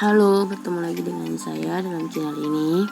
Halo, bertemu lagi dengan saya dalam channel ini.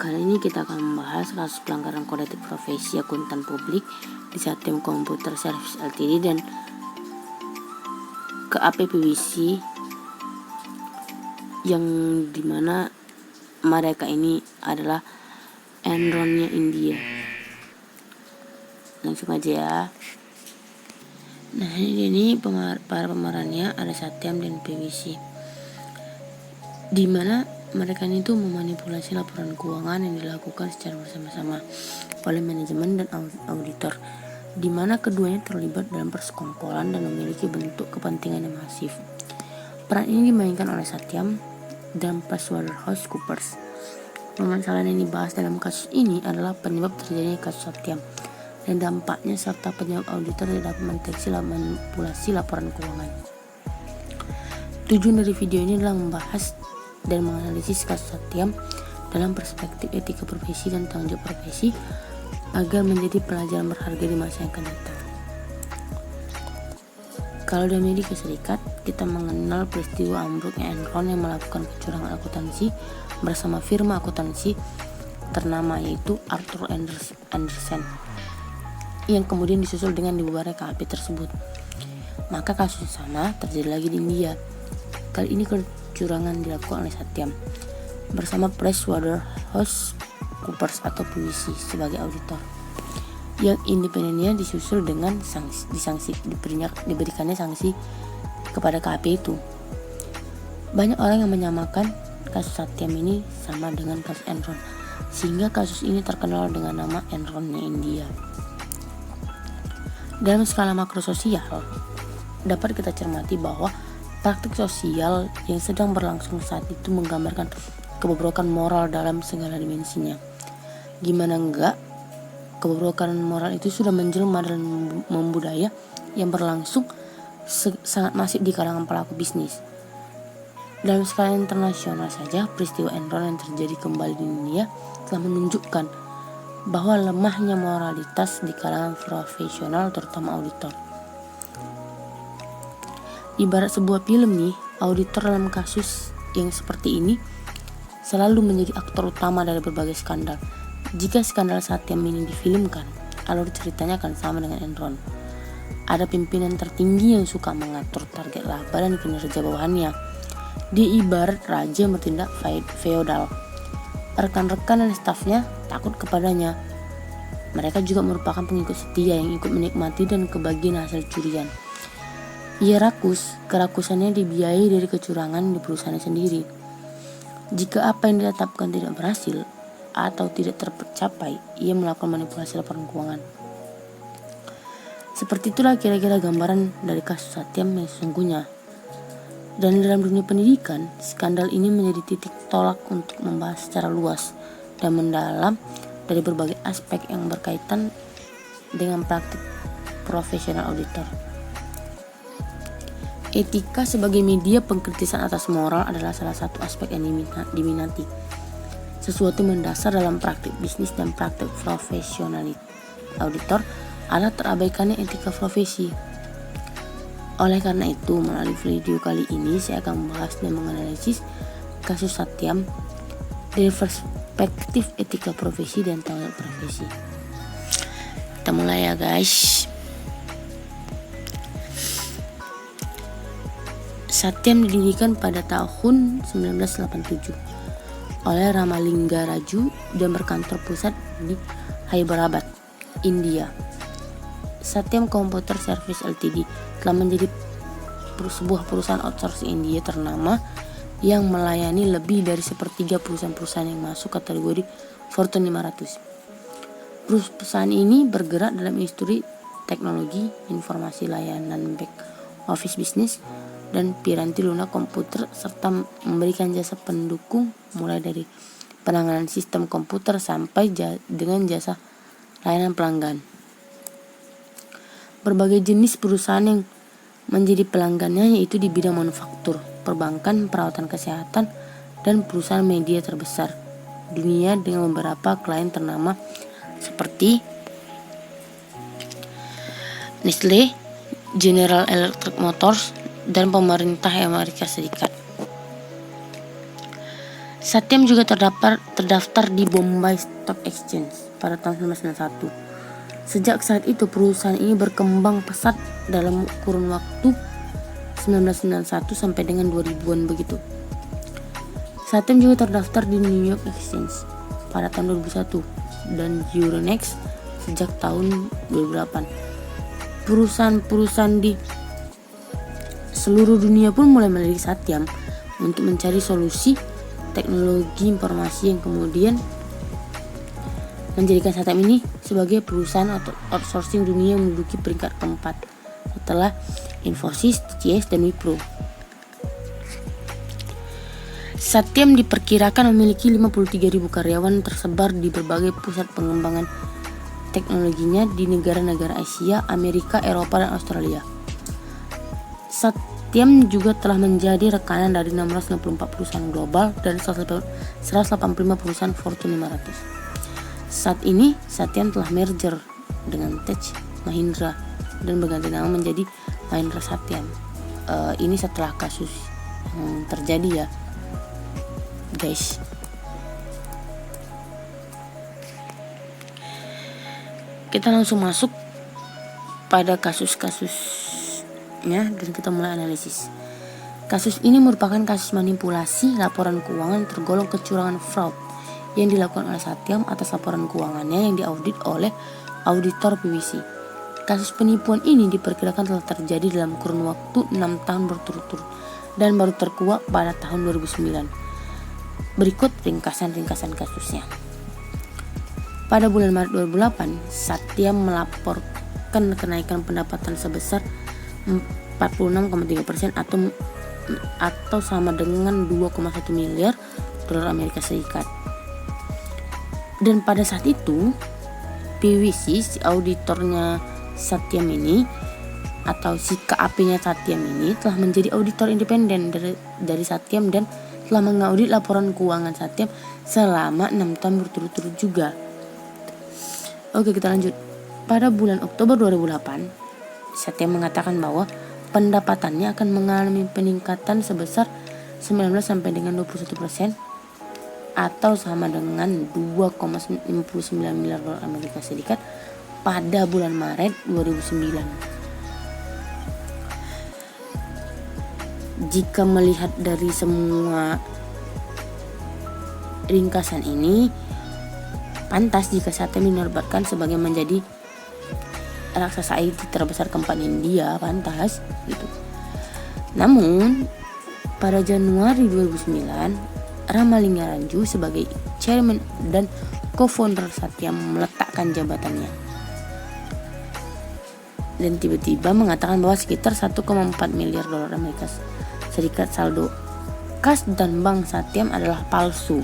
Kali ini kita akan membahas kasus pelanggaran kode etik profesi akuntan publik di Satyam Computer Service Ltd dan KAP-PwC, yang dimana mereka ini adalah Enronnya India. Langsung aja ya. Nah, ini para pemerannya ada Satyam dan PwC, di mana mereka itu memanipulasi laporan keuangan yang dilakukan secara bersama-sama oleh manajemen dan auditor, di mana keduanya terlibat dalam persekongkolan dan memiliki bentuk kepentingan yang masif. Peran ini dimainkan oleh Satyam dan PricewaterhouseCoopers. Permasalahan yang dibahas dalam kasus ini adalah penyebab terjadinya kasus Satyam dan dampaknya serta penyebab auditor tidak dapat mendeteksi manipulasi laporan keuangan. Tujuan dari video ini adalah membahas dan menganalisis kasus Satyam dalam perspektif etika profesi dan tanggung jawab profesi agar menjadi pelajaran berharga di masa yang akan datang. Kalau di Amerika Serikat, kita mengenal peristiwa ambruknya Enron yang melakukan kecurangan akuntansi bersama firma akuntansi ternama yaitu Arthur Andersen, yang kemudian disusul dengan dibubarnya KAP tersebut. Maka kasus sama terjadi lagi di India. Kali ini kecurangan dilakukan oleh Satyam bersama PricewaterhouseCoopers atau PwC sebagai auditor, yang independennya disusul dengan diberikannya sanksi kepada KAP itu. Banyak orang yang menyamakan kasus Satyam ini sama dengan kasus Enron, sehingga kasus ini terkenal dengan nama Enronnya India. Dalam skala makro sosial, dapat kita cermati bahwa praktik sosial yang sedang berlangsung saat itu menggambarkan kebobrokan moral dalam segala dimensinya. Gimana enggak, kebobrokan moral itu sudah menjelma dan membudaya yang berlangsung sangat masif di kalangan pelaku bisnis. Dalam skala internasional saja, peristiwa Enron yang terjadi kembali di India telah menunjukkan bahwa lemahnya moralitas di kalangan profesional, terutama auditor. Ibarat sebuah film nih, auditor dalam kasus yang seperti ini selalu menjadi aktor utama dari berbagai skandal. Jika skandal Satyam ini difilmkan, alur ceritanya akan sama dengan Enron. Ada pimpinan tertinggi yang suka mengatur target laba dan kinerja bawahannya. Dia ibarat raja yang bertindak feodal. Rekan-rekan dan stafnya takut kepadanya. Mereka juga merupakan pengikut setia yang ikut menikmati dan kebagian hasil curian. Ia rakus, kerakusannya dibiayai dari kecurangan di perusahaannya sendiri. Jika apa yang ditetapkan tidak berhasil atau tidak tercapai, ia melakukan manipulasi laporan keuangan. Seperti itulah kira-kira gambaran dari kasus Satyam yang sesungguhnya. Dan dalam dunia pendidikan, skandal ini menjadi titik tolak untuk membahas secara luas dan mendalam dari berbagai aspek yang berkaitan dengan praktik profesional auditor. Etika sebagai media pengkritisan atas moral adalah salah satu aspek yang diminati. Sesuatu mendasar dalam praktik bisnis dan praktik profesional auditor adalah terabaikannya etika profesi. Oleh karena itu, melalui video kali ini saya akan membahas dan menganalisis kasus Satyam dari perspektif etika profesi dan tanggung jawab profesi. Kita mulai ya guys. Satyam didirikan pada tahun 1987 oleh Ramalingga Raju dan berkantor pusat di Hyderabad, India. Satyam Computer Service Ltd telah menjadi sebuah perusahaan outsourcing India ternama yang melayani lebih dari sepertiga perusahaan-perusahaan yang masuk kategori Fortune 500. Perusahaan ini bergerak dalam industri teknologi, informasi, layanan back office bisnis, dan piranti lunak komputer, serta memberikan jasa pendukung mulai dari penanganan sistem komputer sampai dengan jasa layanan pelanggan. Berbagai jenis perusahaan yang menjadi pelanggannya yaitu di bidang manufaktur, perbankan, perawatan kesehatan, dan perusahaan media terbesar dunia dengan beberapa klien ternama seperti Nestle, General Electric Motors, dan pemerintah Amerika Serikat. Satyam juga terdaftar di Bombay Stock Exchange pada tahun 1991. Sejak saat itu perusahaan ini berkembang pesat dalam kurun waktu 1991 sampai dengan 2000-an begitu. Satyam juga terdaftar di New York Exchange pada tahun 2001 dan Euronext sejak tahun 2008. Perusahaan-perusahaan di seluruh dunia pun mulai melirik Satyam untuk mencari solusi teknologi informasi yang kemudian menjadikan Satyam ini sebagai perusahaan outsourcing dunia yang menduduki peringkat keempat setelah Infosys, TCS, dan Wipro. Satyam diperkirakan memiliki 53.000 karyawan tersebar di berbagai pusat pengembangan teknologinya di negara-negara Asia, Amerika, Eropa, dan Australia. Satyam juga telah menjadi rekanan dari 664 perusahaan global dan 185 perusahaan Fortune 500. Saat ini, Satyam telah merger dengan Tech Mahindra dan berganti nama menjadi Mahindra Satyam. Ini setelah kasus yang terjadi ya, guys. Kita langsung masuk pada kasus-kasusnya dan kita mulai analisis. Kasus ini merupakan kasus manipulasi laporan keuangan tergolong kecurangan fraud yang dilakukan oleh Satyam atas laporan keuangannya yang diaudit oleh auditor PwC. Kasus penipuan ini diperkirakan telah terjadi dalam kurun waktu 6 tahun berturut-turut dan baru terkuak pada tahun 2009. Berikut ringkasan kasusnya. Pada bulan Maret 2008, Satyam melaporkan kenaikan pendapatan sebesar 46,3% atau sama dengan 2,1 miliar dolar Amerika Serikat. Dan pada saat itu, PwC, si auditornya Satyam ini atau si KAP-nya Satyam ini telah menjadi auditor independen dari Satyam dan telah mengaudit laporan keuangan Satyam selama 6 tahun berturut-turut juga. Oke, kita lanjut. Pada bulan Oktober 2008, Satyam mengatakan bahwa pendapatannya akan mengalami peningkatan sebesar 19 sampai dengan 21% atau sama dengan 2,59 miliar dolar Amerika Serikat pada bulan Maret 2009. Jika melihat dari semua ringkasan ini, pantas jika Satyam dinobatkan sebagai menjadi raksasa IT terbesar keempat India, pantas gitu. Namun pada Januari 2009, Ramalingam Ranju sebagai chairman dan co-founder Satyam meletakkan jabatannya dan tiba-tiba mengatakan bahwa sekitar 1,4 miliar dolar Amerika Serikat saldo kas dan bank Satyam adalah palsu.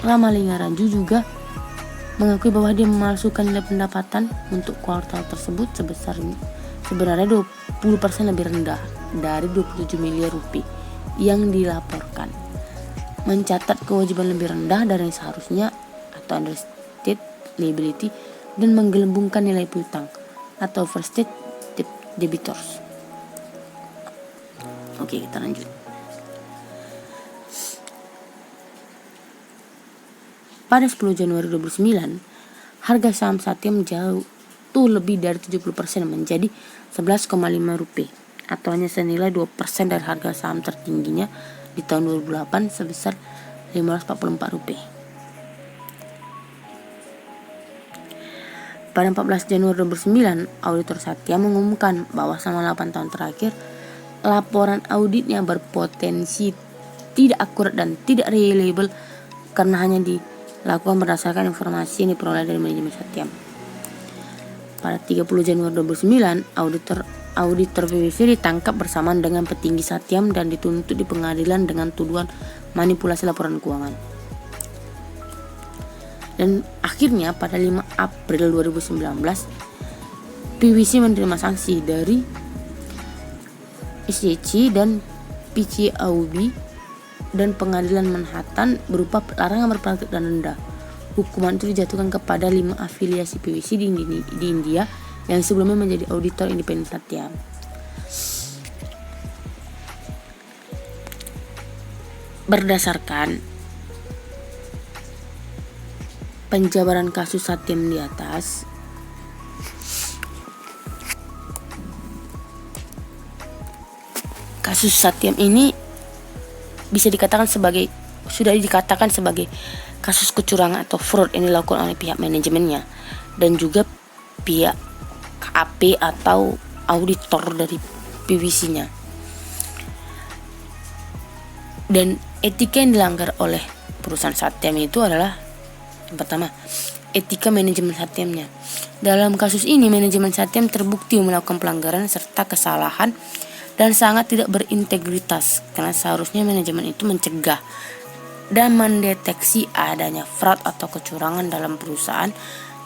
Ramalingam Ranju juga mengakui bahwa dia memalsukan nilai pendapatan untuk kuartal tersebut sebenarnya 20% lebih rendah dari 27 miliar rupiah yang dilaporkan, mencatat kewajiban lebih rendah dari yang seharusnya atau understated liability, dan menggelembungkan nilai piutang atau overstated debitors. Oke, kita lanjut. Pada 10 Januari 2009, harga saham Satyam jauh lebih dari 70% menjadi 11,5 rupiah atau hanya senilai 2% dari harga saham tertingginya di tahun 2008 sebesar 544 rupiah. Pada 14 Januari 2009, auditor Satyam mengumumkan bahwa selama 8 tahun terakhir, laporan auditnya berpotensi tidak akurat dan tidak reliable karena hanya dilakukan berdasarkan informasi yang diperoleh dari manajemen Satyam. Pada 30 Januari 2009, auditor PwC ditangkap bersamaan dengan petinggi Satyam dan dituntut di pengadilan dengan tuduhan manipulasi laporan keuangan. Dan akhirnya pada 5 April 2019, PwC menerima sanksi dari SEC dan PCAOB dan pengadilan Manhattan berupa larangan berpraktik dan denda. Hukuman itu dijatuhkan kepada 5 afiliasi PwC di India yang sebelumnya menjadi auditor independen Satyam. Berdasarkan penjabaran kasus Satyam di atas, kasus Satyam ini sudah dikatakan sebagai kasus kecurangan atau fraud yang dilakukan oleh pihak manajemennya dan juga pihak KAP atau auditor dari PVC-nya. Dan etika yang dilanggar oleh perusahaan Satyam itu adalah yang pertama, etika manajemen Satyamnya. Dalam kasus ini, manajemen Satyam terbukti melakukan pelanggaran serta kesalahan dan sangat tidak berintegritas, karena seharusnya manajemen itu mencegah dan mendeteksi adanya fraud atau kecurangan dalam perusahaan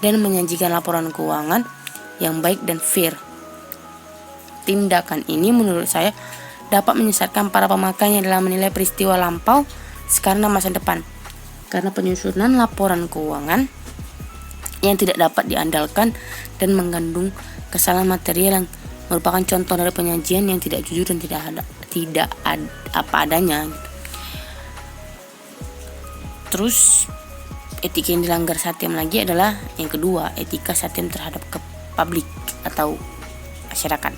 dan menyajikan laporan keuangan yang baik dan fair. Tindakan ini menurut saya dapat menyesatkan para pemakainya dalam menilai peristiwa lampau sekarang dan masa depan, karena penyusunan laporan keuangan yang tidak dapat diandalkan dan mengandung kesalahan material yang merupakan contoh dari penyajian yang tidak jujur dan tidak apa adanya. Terus etika yang dilanggar Satyam lagi adalah yang kedua, etika Satyam terhadap publik atau masyarakat.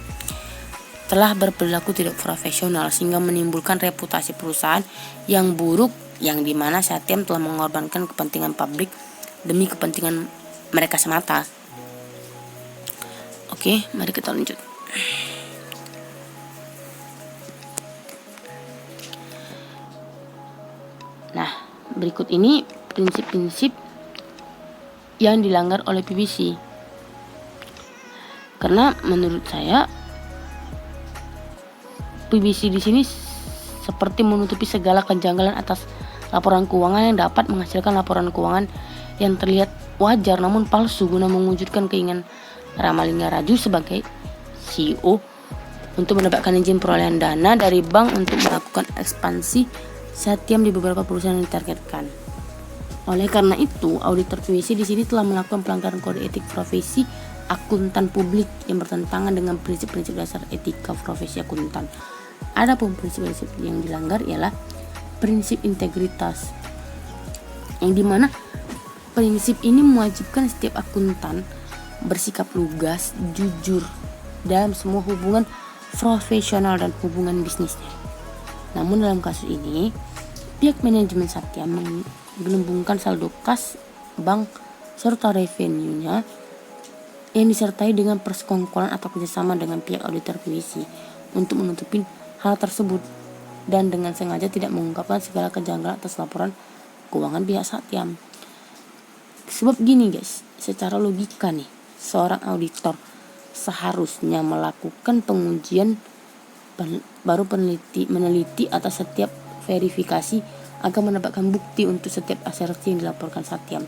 Telah berperilaku tidak profesional sehingga menimbulkan reputasi perusahaan yang buruk, yang dimana Satyam telah mengorbankan kepentingan publik demi kepentingan mereka semata. Oke, mari kita lanjut. Nah, berikut ini prinsip-prinsip yang dilanggar oleh PVC. Karena menurut saya PVC di sini seperti menutupi segala kejanggalan atas laporan keuangan yang dapat menghasilkan laporan keuangan yang terlihat wajar namun palsu guna mewujudkan keinginan Ramalingga Raju sebagai CEO untuk mendapatkan izin perolehan dana dari bank untuk melakukan ekspansi Satyam di beberapa perusahaan yang ditargetkan. Oleh karena itu, auditor PVC di sini telah melakukan pelanggaran kode etik profesi akuntan publik yang bertentangan dengan prinsip-prinsip dasar etika profesi akuntan. Adapun prinsip-prinsip yang dilanggar ialah prinsip integritas, yang dimana prinsip ini mewajibkan setiap akuntan bersikap lugas, jujur dalam semua hubungan profesional dan hubungan bisnisnya. Namun dalam kasus ini, pihak manajemen Satyam menggelembungkan saldo kas bank serta revenue-nya yang disertai dengan persekongkolan atau kerjasama dengan pihak auditor PVC untuk menutupi hal tersebut dan dengan sengaja tidak mengungkapkan segala kejanggalan atas laporan keuangan pihak Satyam. Sebab gini guys, secara logika nih, seorang auditor seharusnya melakukan pengujian baru meneliti atas setiap verifikasi agar mendapatkan bukti untuk setiap asersi yang dilaporkan Satyam.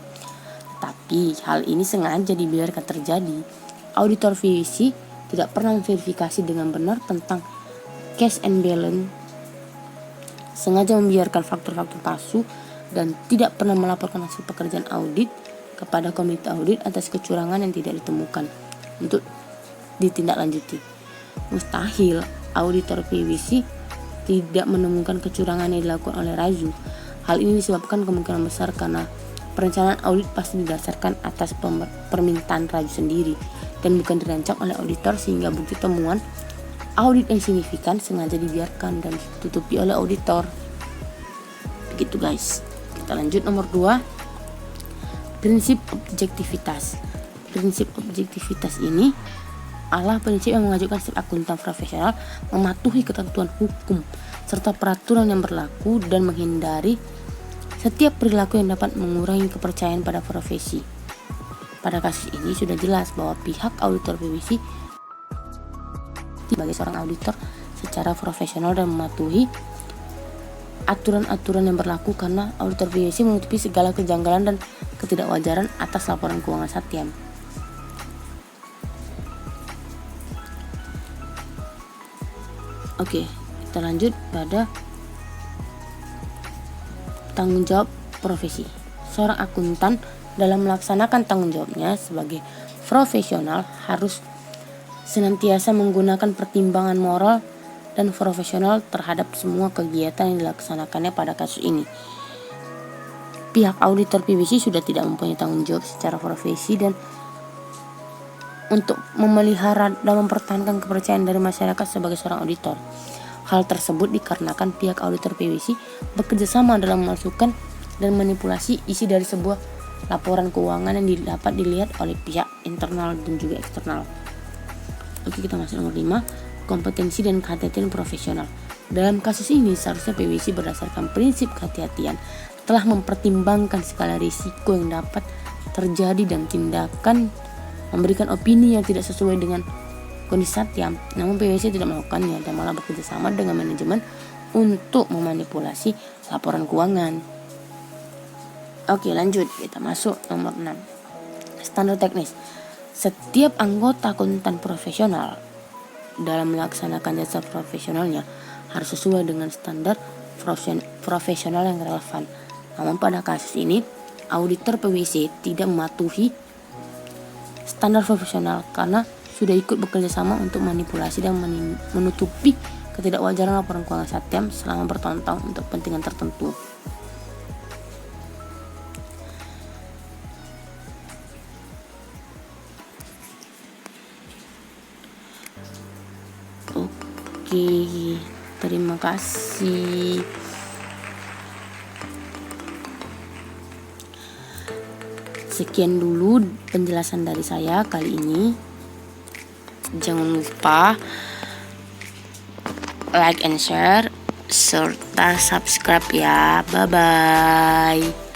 Tapi hal ini sengaja dibiarkan terjadi. Auditor PVC tidak pernah memverifikasi dengan benar tentang cash and balance, sengaja membiarkan faktor-faktor palsu dan tidak pernah melaporkan hasil pekerjaan audit kepada komite audit atas kecurangan yang tidak ditemukan untuk ditindaklanjuti. Mustahil auditor PVC tidak menemukan kecurangan yang dilakukan oleh Raju. Hal ini disebabkan kemungkinan besar karena perencanaan audit pasti didasarkan atas permintaan Raju sendiri dan bukan dirancang oleh auditor, sehingga bukti temuan audit yang signifikan sengaja dibiarkan dan ditutupi oleh auditor. Begitu guys. Kita lanjut nomor 2. Prinsip objektivitas. Prinsip objektivitas ini adalah prinsip yang mengajukan setiap akuntan profesional mematuhi ketentuan hukum serta peraturan yang berlaku dan menghindari setiap perilaku yang dapat mengurangi kepercayaan pada profesi. Pada kasus ini sudah jelas bahwa pihak auditor PVC sebagai seorang auditor secara profesional dan mematuhi aturan-aturan yang berlaku, karena auditor PVC menutupi segala kejanggalan dan ketidakwajaran atas laporan keuangan Satyam. Oke, kita lanjut pada tanggung jawab profesi. Seorang akuntan dalam melaksanakan tanggung jawabnya sebagai profesional harus senantiasa menggunakan pertimbangan moral dan profesional terhadap semua kegiatan yang dilaksanakannya pada kasus ini. pihak auditor PwC sudah tidak mempunyai tanggung jawab secara profesi dan untuk memelihara dan mempertahankan kepercayaan dari masyarakat sebagai seorang auditor. Hal tersebut dikarenakan pihak auditor PwC bekerja sama dalam memasukkan dan manipulasi isi dari sebuah laporan keuangan yang dapat dilihat oleh pihak internal dan juga eksternal. Oke, kita masuk nomor 5, kompetensi dan kehati-hatian profesional. Dalam kasus ini seharusnya PwC berdasarkan prinsip kehati-hatian telah mempertimbangkan segala risiko yang dapat terjadi dan tindakan memberikan opini yang tidak sesuai dengan kondisi Satyam. Namun PwC tidak melakukannya dan malah bekerja sama dengan manajemen untuk memanipulasi laporan keuangan. Oke, lanjut, kita masuk nomor 6, standar teknis. Setiap anggota akuntan profesional dalam melaksanakan jasa profesionalnya harus sesuai dengan standar profesional yang relevan. Namun pada kasus ini, auditor PwC tidak mematuhi standar profesional karena sudah ikut bekerja sama untuk manipulasi dan menutupi ketidakwajaran laporan keuangan Satyam selama bertahun-tahun untuk kepentingan tertentu. Oke, terima kasih. Sekian dulu penjelasan dari saya kali ini. Jangan lupa like and share serta subscribe ya. Bye bye.